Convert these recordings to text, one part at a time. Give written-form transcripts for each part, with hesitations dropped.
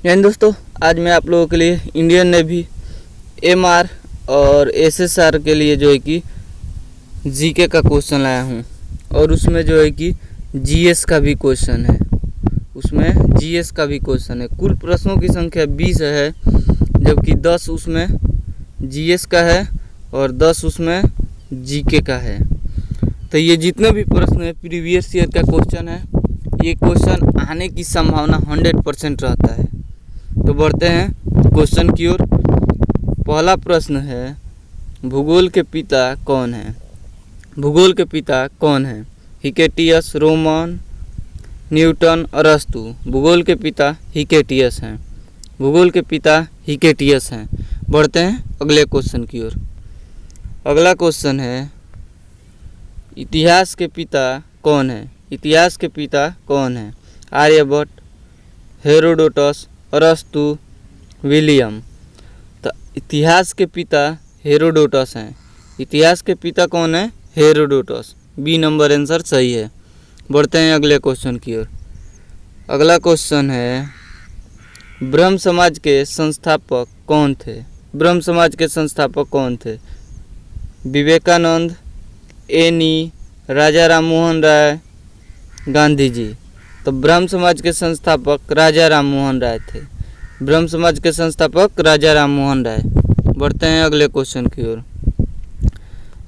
यानी दोस्तों, आज मैं आप लोगों के लिए इंडियन नेवी एमआर और एसएसआर के लिए जो है कि जीके का क्वेश्चन लाया हूँ। और उसमें जो है कि जीएस का भी क्वेश्चन है। उसमें जीएस का भी क्वेश्चन है। कुल प्रश्नों की संख्या 20 है, जबकि 10 उसमें जीएस का है और 10 उसमें जीके का है। तो ये जितने भी प्रश्न है प्रीवियस ईयर का क्वेश्चन है। ये क्वेश्चन आने की संभावना 100% रहता है। तो बढ़ते हैं क्वेश्चन की ओर। पहला प्रश्न है, भूगोल के पिता कौन है? भूगोल के पिता कौन है? हिकेटियस, रोमन, न्यूटन, अरस्तु। भूगोल के पिता हिकेटियस हैं। भूगोल के पिता हिकेटियस हैं। बढ़ते हैं अगले क्वेश्चन की ओर। अगला क्वेश्चन है, इतिहास के पिता कौन है? इतिहास के पिता कौन है? आर्यभट्ट, हेरोडोटस, अरस्तु, विलियम। तो इतिहास के पिता हेरोडोटस हैं। इतिहास के पिता कौन है? हेरोडोटस। बी नंबर आंसर सही है। बढ़ते हैं अगले क्वेश्चन की ओर। अगला क्वेश्चन है, ब्रह्म समाज के संस्थापक कौन थे? ब्रह्म समाज के संस्थापक कौन थे? विवेकानंद, एनी, राजा राम मोहन राय, गांधी जी। तो ब्रह्म समाज के संस्थापक राजा राम मोहन राय थे। ब्रह्म समाज के संस्थापक राजा राम मोहन राय। बढ़ते हैं अगले क्वेश्चन की ओर।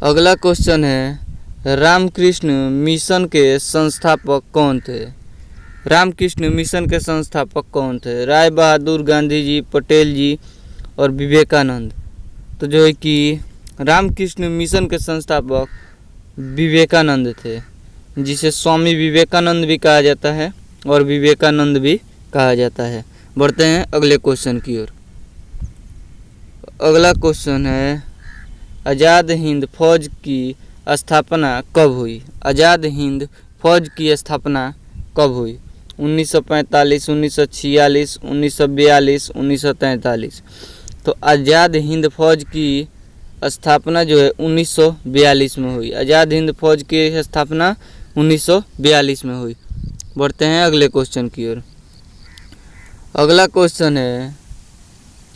अगला क्वेश्चन है, रामकृष्ण मिशन के संस्थापक कौन थे? रामकृष्ण मिशन के संस्थापक कौन थे? राय बहादुर, गांधी जी, पटेल जी और विवेकानंद। तो जो है कि रामकृष्ण मिशन के संस्थापक विवेकानंद थे, जिसे स्वामी विवेकानंद भी कहा जाता है और विवेकानंद भी कहा जाता है। बढ़ते हैं अगले क्वेश्चन की ओर। अगला क्वेश्चन है, आज़ाद हिंद फौज की स्थापना कब हुई? आज़ाद हिंद फौज की स्थापना कब हुई? 1945, 1946, 1942, 1943। तो आज़ाद हिंद फौज की स्थापना जो है 1942 में हुई। आज़ाद हिंद फौज की स्थापना 1942 में हुई। बढ़ते हैं अगले क्वेश्चन की ओर। अगला क्वेश्चन है,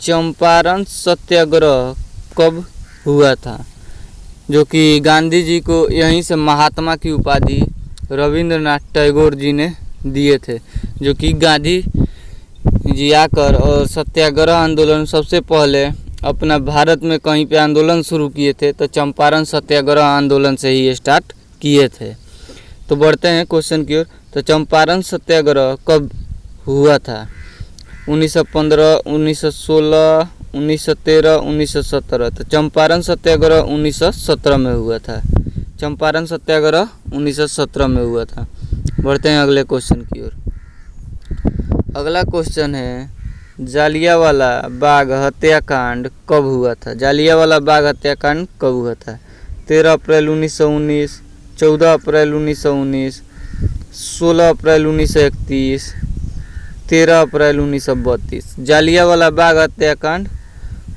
चंपारण सत्याग्रह कब हुआ था? जो कि गांधी जी को यहीं से महात्मा की उपाधि रविंद्रनाथ टैगोर जी ने दिए थे। जो कि गांधी जी आकर और सत्याग्रह आंदोलन सबसे पहले अपना भारत में कहीं पे आंदोलन शुरू किए थे, तो चंपारण सत्याग्रह आंदोलन से ही स्टार्ट किए थे। तो बढ़ते हैं क्वेश्चन की ओर। तो चंपारण सत्याग्रह कब हुआ था? 1915, 1916, 1913, 1917। तो चंपारण सत्याग्रह 1917 में हुआ था। चंपारण सत्याग्रह 1917 में हुआ था। बढ़ते हैं अगले क्वेश्चन की ओर। अगला क्वेश्चन है, जालियांवाला बाग हत्याकांड कब हुआ था? जालियांवाला बाग हत्याकांड कब हुआ था? 13 अप्रैल 1919, 14 अप्रैल 1919, 16 अप्रैल 1931, 13 अप्रैल 1932। जालियांवाला बाग हत्याकांड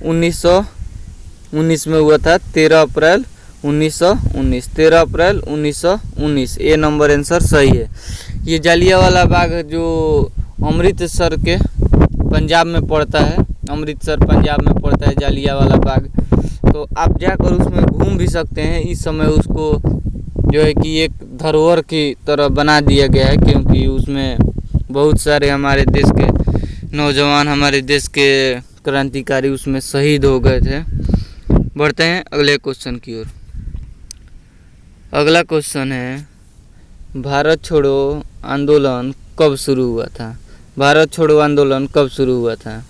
1919 में हुआ था। 13 अप्रैल 1919। 13 अप्रैल 1919। ए नंबर आंसर सही है। ये जालियांवाला बाग जो अमृतसर के पंजाब में पड़ता है, अमृतसर पंजाब में पड़ता है जालियांवाला बाग। तो आप जाकर उसमें घूम भी सकते हैं। इस समय उसको जो है कि एक धरोहर की तरह बना दिया गया है, क्योंकि उसमें बहुत सारे हमारे देश के नौजवान, हमारे देश के क्रांतिकारी उसमें शहीद हो गए थे। बढ़ते हैं अगले क्वेश्चन की ओर। अगला क्वेश्चन है, भारत छोड़ो आंदोलन कब शुरू हुआ था? भारत छोड़ो आंदोलन कब शुरू हुआ था?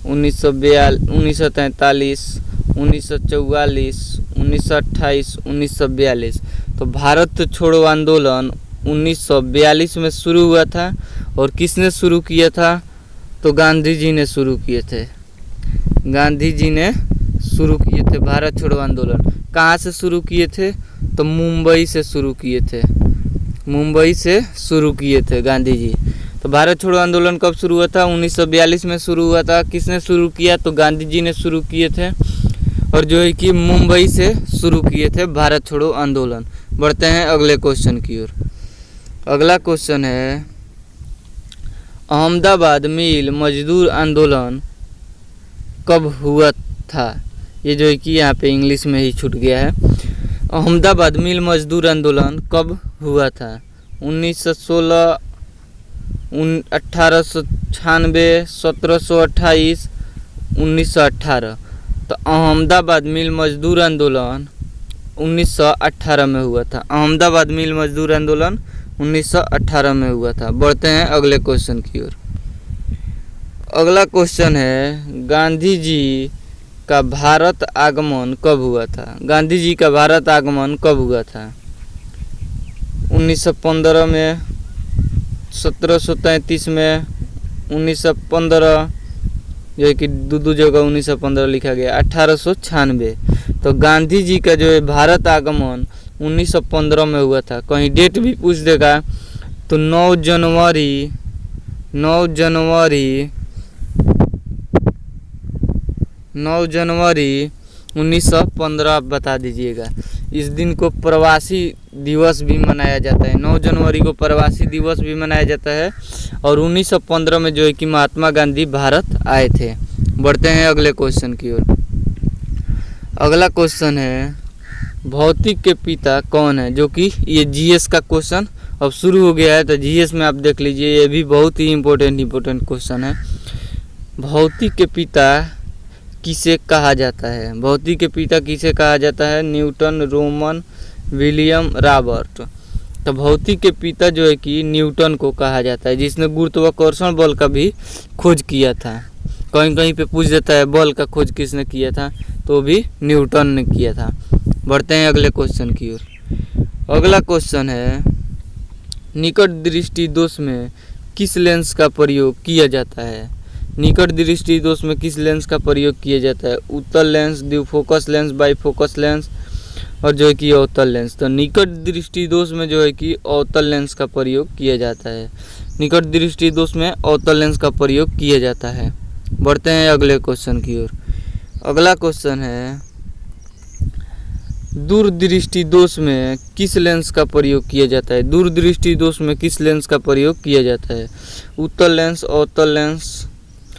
1943, 1943, 1944, 1928, 1942। तो भारत छोड़ो आंदोलन 1942 में शुरू हुआ था। और किसने शुरू किया था? तो गांधी जी ने शुरू किए थे। गांधी जी ने शुरू किए थे भारत छोड़ो आंदोलन। कहाँ से शुरू किए थे? तो मुंबई से शुरू किए थे। मुंबई से शुरू किए थे गांधी जी। तो भारत छोड़ो आंदोलन कब शुरू हुआ था? 1942 में शुरू हुआ था। किसने शुरू किया? तो गांधी जी ने शुरू किए थे। और जो है कि मुंबई से शुरू किए थे भारत छोड़ो आंदोलन। बढ़ते हैं अगले क्वेश्चन की ओर। अगला क्वेश्चन है, अहमदाबाद मिल मजदूर आंदोलन कब हुआ था? ये जो है कि यहाँ पे इंग्लिश में ही छूट गया है। अहमदाबाद मिल मजदूर आंदोलन कब हुआ था? 1916, 1896, 1728, 1918। तो अहमदाबाद मिल मजदूर आंदोलन 1918 में हुआ था। अहमदाबाद मिल मजदूर आंदोलन 1918 में हुआ था। बढ़ते हैं अगले क्वेश्चन की ओर। अगला क्वेश्चन है, गांधी जी का भारत आगमन कब हुआ था? गांधी जी का भारत आगमन कब हुआ था? 1915 में, 1733 में, 1915, जो है कि दो जगह 1915 लिखा गया, 1896। तो गांधी जी का जो है भारत आगमन 1915 में हुआ था। कहीं डेट भी पूछ देगा तो 9 जनवरी 1915 आप बता दीजिएगा। इस दिन को प्रवासी दिवस भी मनाया जाता है। 9 जनवरी को प्रवासी दिवस भी मनाया जाता है। और 1915 में जो है कि महात्मा गांधी भारत आए थे। बढ़ते हैं अगले क्वेश्चन की ओर। अगला क्वेश्चन है, भौतिक के पिता कौन है? जो कि ये जीएस का क्वेश्चन अब शुरू हो गया है, तो जीएस में आप देख लीजिए, ये भी बहुत ही इम्पोर्टेंट क्वेश्चन है। भौतिक के पिता किसे कहा जाता है? भौतिक के पिता किसे कहा जाता है? Newton, Roman, William, Robert. तो भौतिक के पिता जो है कि न्यूटन को कहा जाता है, जिसने गुरुत्वाकर्षण बल का भी खोज किया था। कहीं कहीं पे पूछ देता है बल का खोज किसने किया था, तो भी न्यूटन ने किया था। बढ़ते हैं अगले क्वेश्चन की ओर। अगला क्वेश्चन है, निकट दृष्टि दोष में किस लेंस का प्रयोग किया जाता है? निकट दृष्टि दोष में किस लेंस का प्रयोग किया जाता है? उत्तल लेंस, द्विफोकस लेंस, बाईफोकस लेंस और जो है कि अवतल लेंस। तो निकट दृष्टि दोष में जो है कि अवतल लेंस का प्रयोग किया जाता है। निकट दृष्टि दोष में अवतल लेंस का प्रयोग किया जाता है। बढ़ते हैं अगले क्वेश्चन की ओर। अगला क्वेश्चन है, दूरदृष्टि दोष में किस लेंस का प्रयोग किया जाता है? दूरदृष्टि दोष में किस लेंस का प्रयोग किया जाता है? उत्तल लेंस, अवतल लेंस,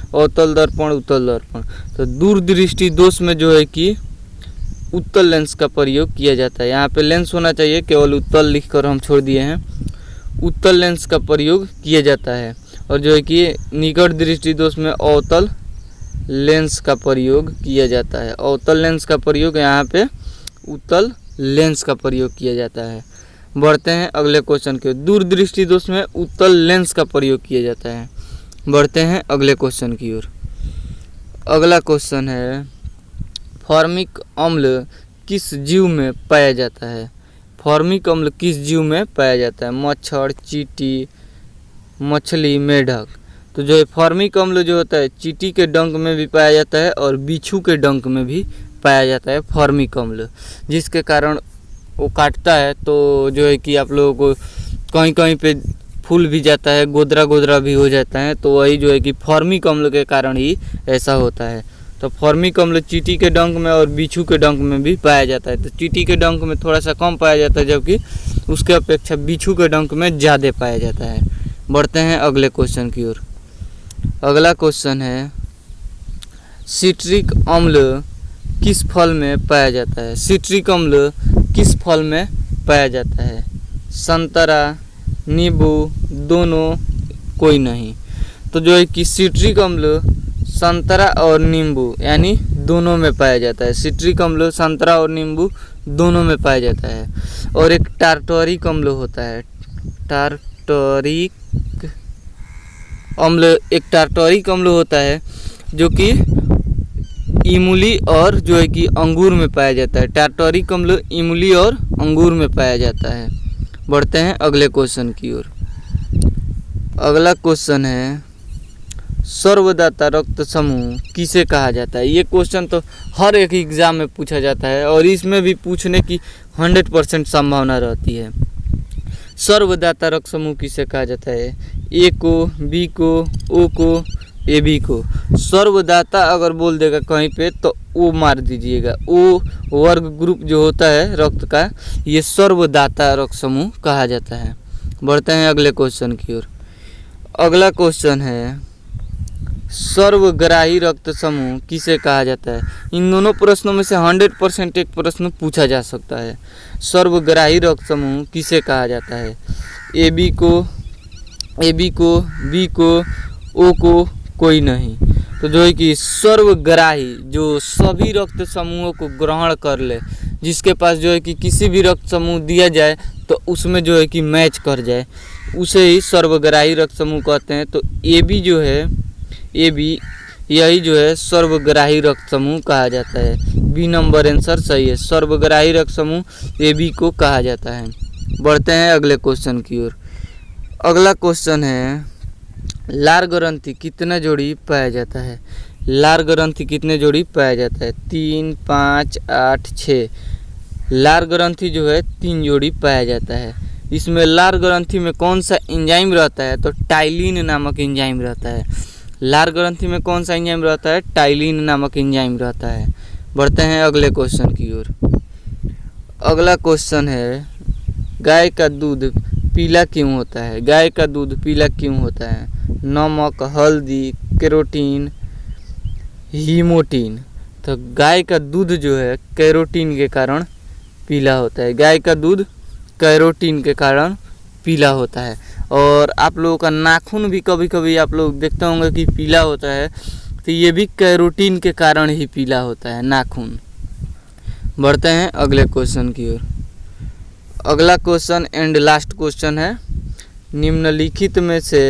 अवतल दर्पण, उत्तल दर्पण। तो दूरदृष्टि दोष में जो है कि उत्तल लेंस का प्रयोग किया जाता है। यहाँ पे लेंस होना चाहिए, केवल उत्तल लिखकर हम छोड़ दिए हैं। उत्तल लेंस का प्रयोग किया जाता है। और जो है कि निकट दृष्टि दोष में अवतल लेंस का प्रयोग किया जाता है। अवतल लेंस का प्रयोग, यहाँ पे उत्तल लेंस का प्रयोग किया जाता है। बढ़ते हैं अगले क्वेश्चन के। दूरदृष्टि दोष में उत्तल लेंस का प्रयोग किया जाता है। बढ़ते हैं अगले क्वेश्चन की ओर। अगला क्वेश्चन है, फॉर्मिक अम्ल किस जीव में पाया जाता है? फॉर्मिक अम्ल किस जीव में पाया जाता है? मच्छर, चींटी, मछली, मेढक। तो जो है फॉर्मिक अम्ल जो होता है चींटी के डंक में भी पाया जाता है और बिच्छू के डंक में भी पाया जाता है फॉर्मिक अम्ल, जिसके कारण वो काटता है तो जो है कि आप लोगों को कहीं कहीं पे फूल भी जाता है, गोदरा गोदरा भी हो जाता है। तो वही जो है कि फॉर्मिक अम्ल के कारण ही ऐसा होता है। तो फॉर्मिक अम्ल चींटी के डंक में और बिच्छू के डंक में भी पाया जाता है। तो चींटी के डंक में थोड़ा सा कम पाया जाता है, जबकि उसके अपेक्षा बिच्छू के डंक में ज़्यादा पाया जाता है। बढ़ते हैं अगले क्वेश्चन की ओर। अगला क्वेश्चन है, सिट्रिक अम्ल किस फल में पाया जाता है? सिट्रिक अम्ल किस फल में पाया जाता है? संतरा, नींबू, दोनों, कोई नहीं। तो जो है कि सिट्रिक अम्ल संतरा और नींबू यानी दोनों में पाया जाता है। सिट्रिक अम्ल संतरा और नींबू दोनों में पाया जाता है। और एक टार्टरिक अम्ल होता है। टार्टरिक अम्ल, एक टार्टरिक अम्ल होता है जो कि इमली और जो है कि अंगूर में पाया जाता है। टार्टरिक अम्ल इमली और अंगूर में पाया जाता है। बढ़ते हैं अगले क्वेश्चन की ओर। अगला क्वेश्चन है, सर्वदाता रक्त समूह किसे कहा जाता है? ये क्वेश्चन तो हर एक एग्ज़ाम में पूछा जाता है और इसमें भी पूछने की 100% संभावना रहती है। सर्वदाता रक्त समूह किसे कहा जाता है? ए को, बी को, ओ को, ए बी को। सर्वदाता अगर बोल देगा कहीं पे तो ओ मार दीजिएगा। ओ वर्ग ग्रुप जो होता है रक्त का, ये सर्वदाता रक्त समूह कहा जाता है। बढ़ते हैं अगले क्वेश्चन की ओर। अगला क्वेश्चन है सर्वग्राही रक्त समूह किसे कहा जाता है। इन दोनों प्रश्नों में से 100% एक प्रश्न पूछा जा सकता है। सर्वग्राही रक्त समूह किसे कहा जाता है। ए बी को, बी को, ओ को कोई नहीं। तो जो है कि सर्वग्राही जो सभी रक्त समूहों को ग्रहण कर ले, जिसके पास जो है कि किसी भी रक्त समूह दिया जाए तो उसमें जो है कि मैच कर जाए, उसे ही सर्वग्राही रक्त समूह कहते हैं। तो ए बी जो है, ए बी यही जो है सर्वग्राही रक्त समूह कहा जाता है। बी नंबर आंसर सही है। सर्वग्राही रक्त समूह ए बी को कहा जाता है। बढ़ते हैं अगले क्वेश्चन की ओर। अगला क्वेश्चन है लार ग्रंथि कितने जोड़ी पाया जाता है। लार ग्रंथि कितने जोड़ी पाया जाता है। 3, 5, 8, 6। लार ग्रंथि जो है 3 जोड़ी पाया जाता है। इसमें लार ग्रंथि में कौन सा एंजाइम रहता है, तो टाइलिन नामक एंजाइम रहता है। लार ग्रंथि में कौन सा एंजाइम रहता है, टाइलिन नामक एंजाइम रहता है। बढ़ते हैं अगले क्वेश्चन की ओर। अगला क्वेश्चन है गाय का दूध पीला क्यों होता है। गाय का दूध पीला क्यों होता है। नमक, हल्दी, कैरोटीन, हीमोटीन। तो गाय का दूध जो है कैरोटीन के कारण पीला होता है। गाय का दूध कैरोटीन के कारण पीला होता है। और आप लोगों का नाखून भी कभी कभी आप लोग देखते होंगे कि पीला होता है, तो ये भी कैरोटीन के कारण ही पीला होता है नाखून। बढ़ते हैं अगले क्वेश्चन की ओर। अगला क्वेश्चन एंड लास्ट क्वेश्चन है निम्नलिखित में से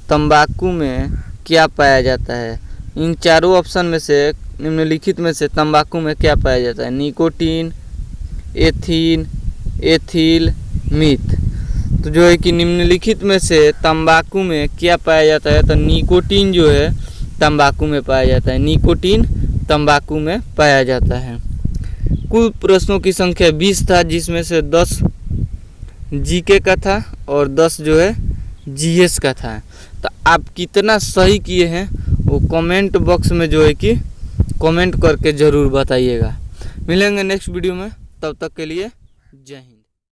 तंबाकू में क्या पाया जाता है। इन चारों ऑप्शन में से निम्नलिखित में से तंबाकू में क्या पाया जाता है। Nicotine, ethene, ethyl, myth. तो जो है कि निम्नलिखित में से तंबाकू में क्या पाया जाता है, तो निकोटीन जो है तंबाकू में पाया जाता है। निकोटीन तंबाकू में पाया जाता है। कुल प्रश्नों की संख्या 20 था, जिसमें से 10 जीके का था और 10 जो है जीएस का था। तो आप कितना सही किए हैं वो कमेंट बॉक्स में जो है कि कमेंट करके ज़रूर बताइएगा। मिलेंगे नेक्स्ट वीडियो में, तब तक के लिए जय हिंद।